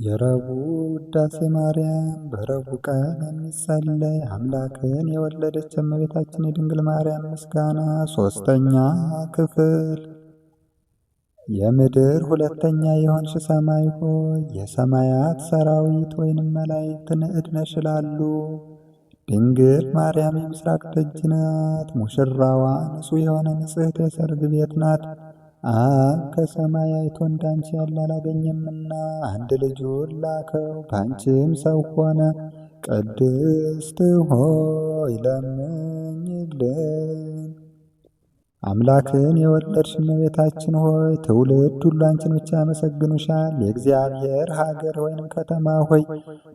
የረቡዕ ውዳሴ ማርያም በረቡዕ ቀን የሚጸለይ አምላክን የወለደች እመቤታችን የድንግል ማርያም ምስጋና። ሦስተኛ ክፍል። የምድር ሁለተኛ የሆንሽ ሰማይ ሆይ የሰማያት ሰራዊት ወይንም መላእክት ንዕድ ነሽ ይላሉ። ድንግል ማርያም የምስራቅ ደጅ ናት። ሙሽራዋ ንጹሕ የሆነ ንጽሕት የሰርግ ቤት ናት። አብ ከሰማይ አይቶ እንዳንቺ ያለ አላገኘምና አንድ ልጁን ላከው፣ ባንቺም ሰው ሆነ። ቅድስት ሆይ ለምኝልን። አምላክን የወለድሽ እመቤታችን ሆይ ትውልድ ሁሉ አንቺን ብቻ ያመሰግኑሻል። የእግዚአብሔር ሀገር ወይንም ከተማ ሆይ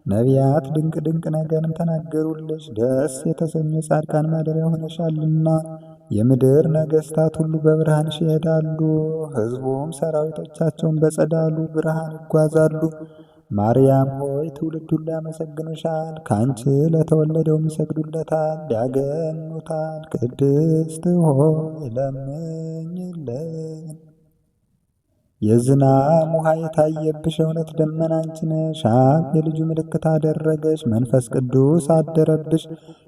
ነቢያት ድንቅ ድንቅ ነገርን ተናገሩልሽ። ደስ የተሰኙ ጻድቃን ማደሪያ ሆነሻልና የምድር ነገሥታት ሁሉ በብርሃንሽ ይሄዳሉ። ሕዝቡም ሰራዊቶቻቸውን በጸዳሉ ብርሃን ይጓዛሉ። ማርያም ሆይ ትውልድ ሁሉ ያመሰግኑሻል። ከአንቺ ለተወለደውም ይሰግዱለታል፣ ያገኑታል። ቅድስት ሆይ ለምኝልን። የዝናብ ውሃ የታየብሽ የእውነት ደመና አንቺ ነሽ። አብ የልጁ ምልክት አደረገሽ፣ መንፈስ ቅዱስ አደረብሽ፣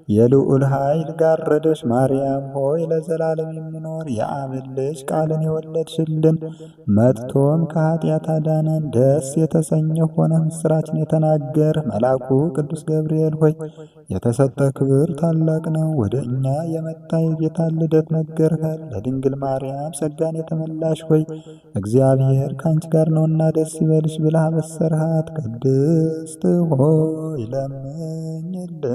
የልዑል ኃይል ጋረደሽ። ማርያም ሆይ ለዘላለም የሚኖር የአብን ልጅ ቃልን የወለድሽልን፣ መጥቶም ከኃጢአት አዳነን። ደስ የተሰኘ ሆነ ምስራችን የተናገር መልአኩ ቅዱስ ገብርኤል ሆይ የተሰጠ ክብር ታላቅ ነው። ወደ እኛ የመጣ የጌታን ልደት ነገርኸን። ለድንግል ማርያም ጸጋን የተመላሽ ሆይ እግዚአብሔር ከአንቺ ጋር ነውና ደስ ይበልሽ ብለህ አበሰርሃት። ቅድስት ሆይ ለምኝልን።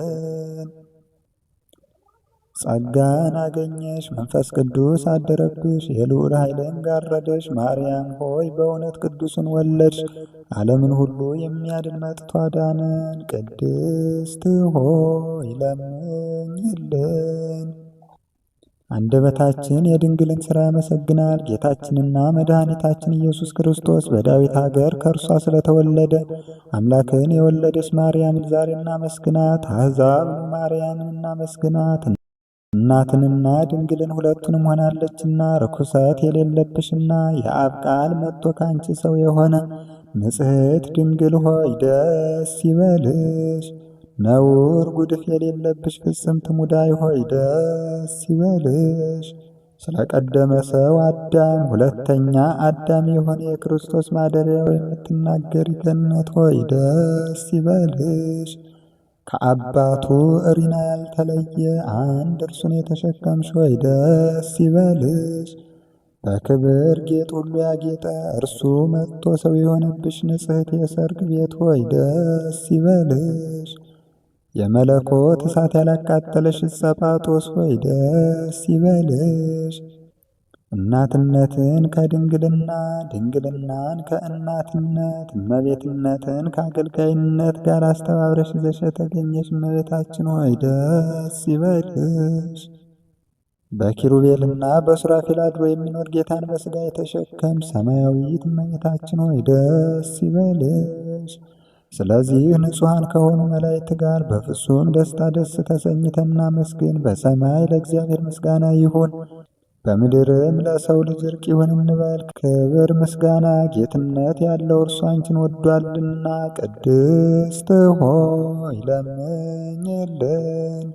ጸጋን አገኘሽ፣ መንፈስ ቅዱስ አደረብሽ፣ የልዑል ኃይልን ጋረደሽ። ማርያም ሆይ በእውነት ቅዱስን ወለድሽ፣ ዓለምን ሁሉ የሚያድን መጥቶ አዳነን። ቅድስት ሆይ ለምኝልን። አንደበታችን የድንግልን ሥራ ያመሰግናል። ጌታችንና መድኃኒታችን ኢየሱስ ክርስቶስ በዳዊት ሀገር ከእርሷ ስለተወለደ አምላክን የወለደች ማርያምን ዛሬ እናመስግናት። አሕዛብ ማርያምን እናመስግናት። እናትንና ድንግልን ሁለቱንም ሆናለችና ርኩሰት የሌለብሽና የአብ ቃል መጥቶ ከአንቺ ሰው የሆነ ንጽሕት ድንግል ሆይ ደስ ይበልሽ። ነውር ጉድፍ የሌለብሽ ፍጽምት ሙዳይ ሆይ ደስ ይበልሽ። ስለ ቀደመ ሰው አዳም ሁለተኛ አዳም የሆነ የክርስቶስ ማደሪያው የምትናገሪ ገነት ሆይ ደስ ይበልሽ። ከአባቱ እሪና ያልተለየ አንድ እርሱን የተሸከምሽ ሆይ ደስ ይበልሽ። በክብር ጌጥ ሁሉ ያጌጠ እርሱ መጥቶ ሰው የሆነብሽ ንጽሕት የሰርግ ቤት ሆይ ደስ ይበልሽ። የመለኮት እሳት ያላቃጠለሽ ጸጳጦስ ሆይ ደስ ይበልሽ። እናትነትን ከድንግልና፣ ድንግልናን ከእናትነት፣ እመቤትነትን ከአገልጋይነት ጋር አስተባብረሽ ይዘሽ የተገኘሽ እመቤታችን ሆይ ደስ ይበልሽ። በኪሩቤልና በሱራፌል አድሮ የሚኖር ጌታን በሥጋ የተሸከም ሰማያዊት እመቤታችን ሆይ ደስ ይበልሽ። ስለዚህ ንጹሐን ከሆኑ መላእክት ጋር በፍጹም ደስታ ደስ ተሰኝተን እናመስግን። በሰማይ ለእግዚአብሔር ምስጋና ይሁን፣ በምድርም ለሰው ልጅ እርቅ ይሁን እንበል። ክብር ምስጋና ጌትነት ያለው እርሱ አንቺን ወዷልና። ቅድስት ሆይ ለምኝልን።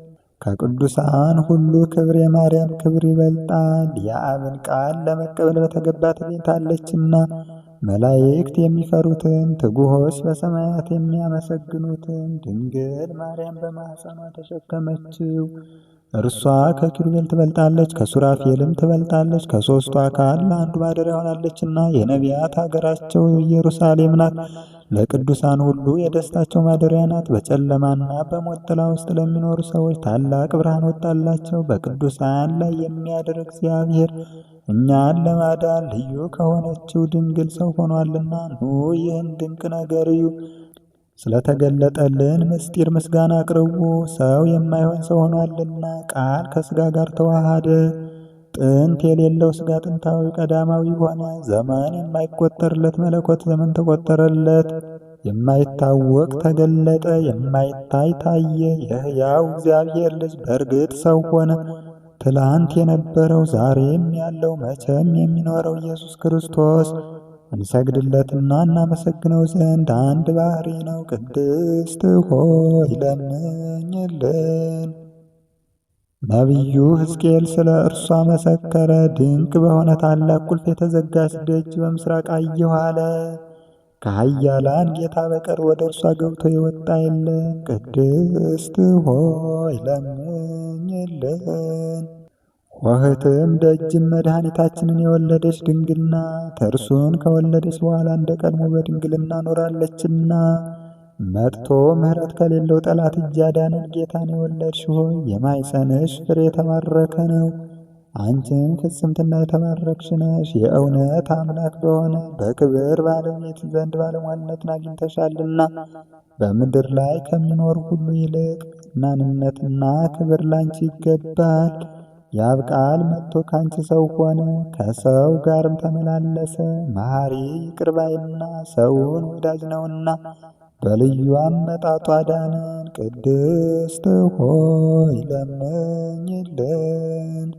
ከቅዱሳን ሁሉ ክብር የማርያም ክብር ይበልጣል። የአብን ቃል ለመቀበል በተገባ ተገኝታለችና መላእክት የሚፈሩትን ትጉሆች በሰማያት የሚያመሰግኑትን ድንግል ማርያም በማኅፀኗ ተሸከመችው። እርሷ ከኪሩቤል ትበልጣለች፣ ከሱራፌልም ትበልጣለች። ከሦስቱ አካል ለአንዱ ማደሪያ ሆናለችና የነቢያት ሀገራቸው ኢየሩሳሌም ናት። ለቅዱሳን ሁሉ የደስታቸው ማደሪያ ናት። በጨለማና በሞት ጥላ ውስጥ ለሚኖሩ ሰዎች ታላቅ ብርሃን ወጣላቸው። በቅዱሳን ላይ የሚያድር እግዚአብሔር እኛን ለማዳን ልዩ ከሆነችው ድንግል ሰው ሆኗልና ኑ ይህን ድንቅ ነገር እዩ። ስለተገለጠልን ምስጢር ምስጋና አቅርቡ። ሰው የማይሆን ሰው ሆኗልና ቃል ከሥጋ ጋር ተዋሃደ። ጥንት የሌለው ሥጋ ጥንታዊ ቀዳማዊ ሆነ። ዘመን የማይቆጠርለት መለኮት ዘመን ተቆጠረለት። የማይታወቅ ተገለጠ፣ የማይታይ ታየ። የሕያው እግዚአብሔር ልጅ በእርግጥ ሰው ሆነ። ትላንት የነበረው ዛሬም ያለው መቼም የሚኖረው ኢየሱስ ክርስቶስ እንሰግድለትና እናመሰግነው ዘንድ አንድ ባሕሪ ነው። ቅድስት ሆይ ለምኝልን። ነቢዩ ሕዝቅኤል ስለ እርሷ መሰከረ። ድንቅ በሆነ ታላቅ ቁልፍ የተዘጋች ደጅ በምሥራቅ አየሁ አለ። ከኃያላን ጌታ በቀር ወደ እርሷ ገብቶ የወጣ የለም። ቅድስት ሆይ ለምኝልን። ኆኅትም ደጅም መድኃኒታችንን የወለደች ድንግል ናት። እርሱን ከወለደች በኋላ እንደ ቀድሞ በድንግልና ኖራለችና መጥቶ ምሕረት ከሌለው ጠላት እጅ ያዳነን ጌታን የወለድሽ ሆይ የማኅፀንሽ ፍሬ የተባረከ ነው። አንቺም ፍጽምትና የተባረክሽ ነሽ። የእውነት አምላክ በሆነ በክብር ባለቤት ዘንድ ባለሟልነትን አግኝተሻልና በምድር ላይ ከሚኖር ሁሉ ይልቅ ናንነትና ክብር ላንቺ ይገባል። የአብ ቃል መጥቶ ካንቺ ሰው ሆነ፣ ከሰው ጋርም ተመላለሰ። መሐሪ ይቅር ባይና ሰውን ወዳጅ ነውና በልዩ አመጣጡ አዳነን። ቅድስት ሆይ ለምኝልን።